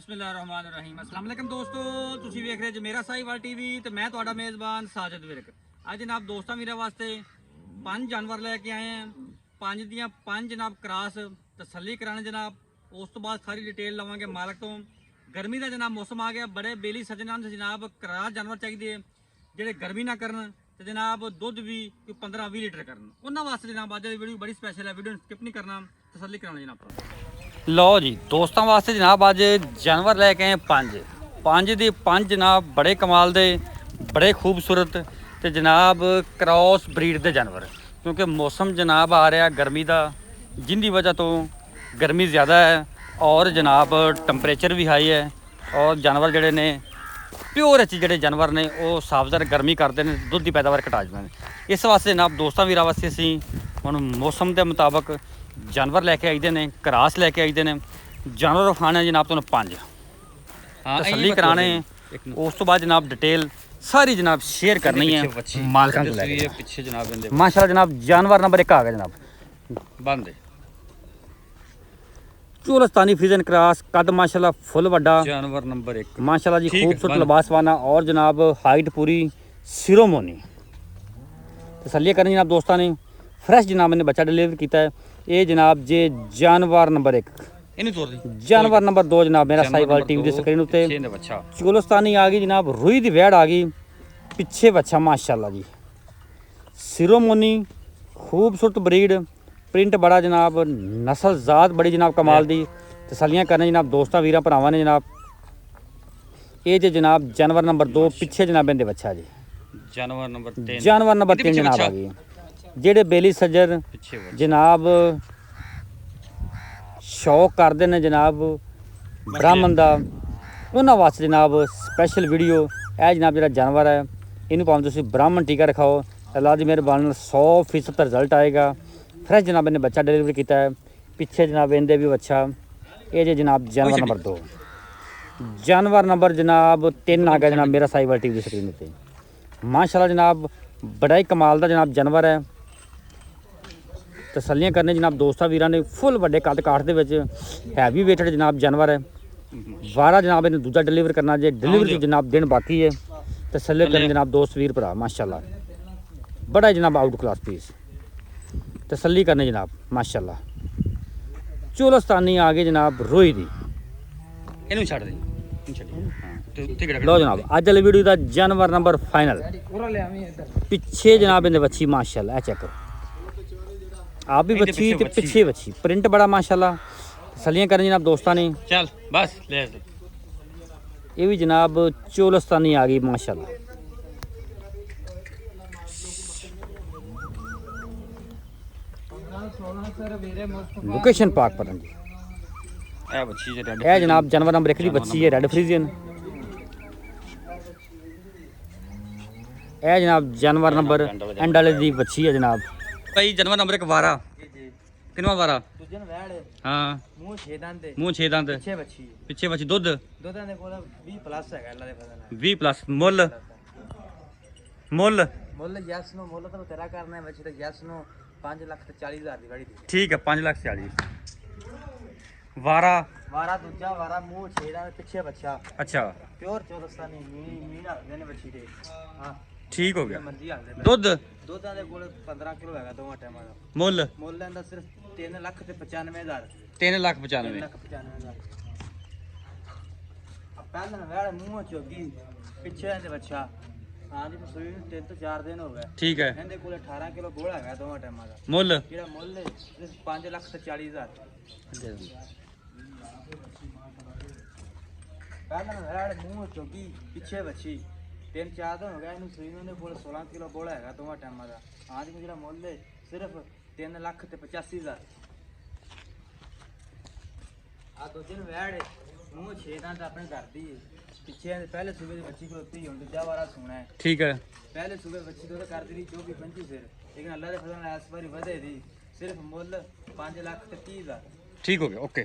ਬਿਸਮਿਲ੍ਲਾਹਿਰਰਹਿਮਾਨਿਰਰਹੀਮ अस्सलाम वालेकुम ਦੋਸਤੋ, ਤੁਸੀਂ ਵੇਖ ਰਹੇ ਜੀ ਮੇਰਾ ਸਾਹੀਵਾਲ ਟੀਵੀ ਤੇ ਮੈਂ ਤੁਹਾਡਾ ਮੇਜ਼ਬਾਨ ਸਾਜਦ ਵਿਰਕ। ਅੱਜ ਜਨਾਬ ਦੋਸਤਾਂ ਵੀਰਾਂ ਵਾਸਤੇ 5 ਜਾਨਵਰ ਲੈ ਕੇ ਆਏ ਆ। 5 ਦੀਆਂ 5 ਜਨਾਬ ਕਰਾਸ ਤਸੱਲੀ ਕਰਾਣੇ ਜਨਾਬ। ਉਸ ਤੋਂ ਬਾਅਦ ਸਾਰੀ ਡਿਟੇਲ ਲਵਾਂਗੇ ਮਾਲਕ ਤੋਂ। ਗਰਮੀ ਦਾ ਜਨਾਬ ਮੌਸਮ ਆ ਗਿਆ, ਬੜੇ ਬੇਲੀ ਸੱਜਣਾਂ ਨੂੰ ਜਨਾਬ ਕਰਾਸ ਜਾਨਵਰ ਚਾਹੀਦੇ ਜਿਹੜੇ ਗਰਮੀ ਨਾ ਕਰਨ ਤੇ ਜਨਾਬ ਦੁੱਧ ਵੀ 15-20 ਲੀਟਰ ਕਰਨ। ਉਹਨਾਂ ਵਾਸਤੇ ਜਨਾਬ ਅੱਜ ਦੀ ਵੀਡੀਓ ਬੜੀ ਸਪੈਸ਼ਲ ਹੈ, ਵੀਡੀਓ ਸਕਿਪ ਨਹੀਂ ਕਰਨਾ, ਤਸੱਲੀ ਕਰਾਉਣਾ ਜਨਾਬ। ਲਓ ਜੀ ਦੋਸਤਾਂ ਵਾਸਤੇ ਜਨਾਬ ਅੱਜ ਜਾਨਵਰ ਲੈ ਕੇ ਆਏ 5 ਦੇ 5 ਜਨਾਬ ਬੜੇ ਕਮਾਲ ਦੇ, ਬੜੇ ਖੂਬਸੂਰਤ ਤੇ ਜਨਾਬ ਕ੍ਰਾਸ ਬਰੀਡ ਦੇ ਜਾਨਵਰ। ਕਿਉਂਕਿ ਮੌਸਮ ਜਨਾਬ ਆ ਰਿਹਾ ਗਰਮੀ ਦਾ, ਜਿੰਦੀ ਵਜ੍ਹਾ ਤੋਂ ਗਰਮੀ ਜ਼ਿਆਦਾ ਹੈ ਔਰ ਜਨਾਬ ਟੈਂਪਰੇਚਰ ਵੀ ਹਾਈ ਹੈ ਔਰ ਜਾਨਵਰ ਜਿਹੜੇ ਨੇ ਪਿਓਰ ਵਿੱਚ ਜਿਹੜੇ ਜਾਨਵਰ ਨੇ ਉਹ ਸਾਫਜ਼ਰ ਗਰਮੀ ਕਰਦੇ ਨੇ, ਦੁੱਧ ਦੀ ਪੈਦਾਵਾਰ ਘਟਾ ਜਾਂਦੇ ਨੇ। ਇਸ ਵਾਸਤੇ ਜਨਾਬ ਦੋਸਤਾਂ ਵੀਰਾਂ ਵਾਸਤੇ ਅਸੀਂ ਹੁਣ ਮੌਸਮ ਦੇ ਮੁਤਾਬਕ ਜਾਨਵਰ ਲੈ ਕੇ ਆਈਦੇ ਨੇ, ਕਰਾਸ ਲੈ ਕੇ ਆਈਦੇ ਨੇ। ਜਾਨਵਰ ਵਿਖਾਣੇ ਜਨਾਬ ਤੁਹਾਨੂੰ 5 ਤਸੱਲੀ ਕਰਾਣੇ, ਉਸ ਤੋਂ ਬਾਅਦ ਜਨਾਬ ਡਿਟੇਲ ਸਾਰੀ ਜਨਾਬ ਸ਼ੇਅਰ ਕਰਨੀ ਹੈ ਮਾਲਕਾਂ ਤੋਂ ਲੈ ਕੇ। ਪਿੱਛੇ ਜਨਾਬ ਮਾਸ਼ਾਅੱਲਾ ਜਨਾਬ ਜਾਨਵਰ ਨੰਬਰ 1 ਆ ਗਿਆ ਜਨਾਬ, ਬੰਦ ਚੋਲਸਤਾਨੀ ਫਰੀਜ਼ਨ ਕਰਾਸ, ਕੱਦ ਮਾਸ਼ਾਅल्लाह फुल ਵੱਡਾ, जानवर नंबर 1 माशाल्लाह जी, खूबसूरत लिबासवाना और जनाब हाइट पूरी सिरोमोनी। तसल्ली करनी जनाब दोस्तों ने फ्रेश जनाब ने बच्चा डिलीवर किया है। ये जनाब जे जानवर नंबर 1, जानवर नंबर 2 जनाब मेरा साहिवाल टीवी की स्क्रीन उत्ते चोलस्तानी आ गई जनाब, रूई की वैड़ आ गई, पिछे बच्चा माशाल्लाह जी सिरोमोनी, खूबसूरत ब्रीड, प्रिंट बड़ा जनाब, नस्ल ज़ात बड़ी जनाब कमाल दी। तसलियाँ करने जनाब दोस्तों वीर भरावां ने जनाब। ये जो जनाब जानवर नंबर 2 पिछे जनाब इनके बच्चा जी, जानवर नंबर 3 जनाब आ गई। जेडे बेली सज्जर जनाब शौक करते हैं जनाब ब्राह्मण का, उन्होंने वास्ते जनाब स्पैशल वीडियो है। जनाब जो जानवर है इनू भावें तुसीं ब्राह्मण टीका रखाओ, अल्लाह की मेहरबानी 100% रिजल्ट आएगा। फ्रेश जनाब ने बच्चा डिलीवर किया है। पिछे जनाब इनके भी बच्चा। ये जो जनाब जानवर नंबर 2, जानवर नंबर जनाब 3 आ गया जनाब मेरा साहिवाल टीवी स्क्रीन पर। माशाल्लाह जनाब बड़ा ही कमाल का जनाब जानवर है। तसलियाँ करने जनाब दोस्तों वीर ने फुल वड्डे कद काठ के हैवी वेटेड जनाब जानवर है। 12 जनाब इन्हें दूजा डिलीवर करना जे, डिलीवरी जनाब दिन बाकी है। तसल्ली करने जनाब दोस्त वीर भरा माशाल्लाह बड़ा जनाब आउट क्लास पीस। तसल्ली करने जनाब माशाल्लाह चोलस्तानी आ गई जनाब रोई दी। लो जनाब अज वाली वीडियो का जानवर नंबर फाइनल पिछे जनाब इन्हें बच्ची माशाल्लाह चेक करो, आप भी बच्ची ते पिछे बच्ची, प्रिंट बड़ा माशाल्लाह। तसल्लियाँ करनी जनाब दोस्तों ने। चल बस ले ये भी जनाब चोलस्तानी आ गई माशाल्लाह। लोकेशन पाक पर जी है जनाब जानवर नंबर 1 की बच्ची है, रेड फ्रीजियन है जनाब। जानवर नंबर एंड वाले दी बच्ची है जनाब। भाई जानवर नंबर 1 वारा किनवा वारा हाँ मुंह 6 दंद पिछे बच्ची दुध 20 प्लस मुल मुल मुल यस नो मुल तो तेरा करना है बच्ची तो यस नो 5,40,000 की गाड़ी दी। ठीक है 5,40,000 वारा वारा दूजा वारा मुंह 6 दंद पिछे बच्चा। अच्छा प्योर चोलस्तानी मीना देने बच्ची दे। हां ठीक हो गया। दुध दुध दे कोल 15 किलो हैगा दोवां टाइमां दा। मुल मुल लेंदा सिर्फ 3,95,000 3,95,000 अब पहले वेड़ मुंह चोगी पिछे दे बच्चा। हां जी सुई 3 तो 4 दिन हो गए। ठीक है इनदे कोल 18 किलो बोला हैगा दोवां टाइमां दा। मुल जेड़ा मुल है सिर्फ 5,40,000 पहले वेड़ मुंह चोगी पिछे बच्ची 3-4 दिन हो गया इनू सुई में कोल 16 किलो बोला हैगा दोवां टाइमां दा। हां जी जेड़ा मुल है सिर्फ 3,85,000 आ दो दिन वेड़ मुंह 6 दंद अपने घर दी पिछे पहले सुबह की बच्ची खलोती हुई दूजा वारा सोना है। ठीक है पहले सुबह बच्ची तो कर दी 24-25 सिर, लेकिन अल्लाह के फजल नाल इस बारी वधे दी सिर्फ मुल 5,30,000। ठीक हो गया ओके।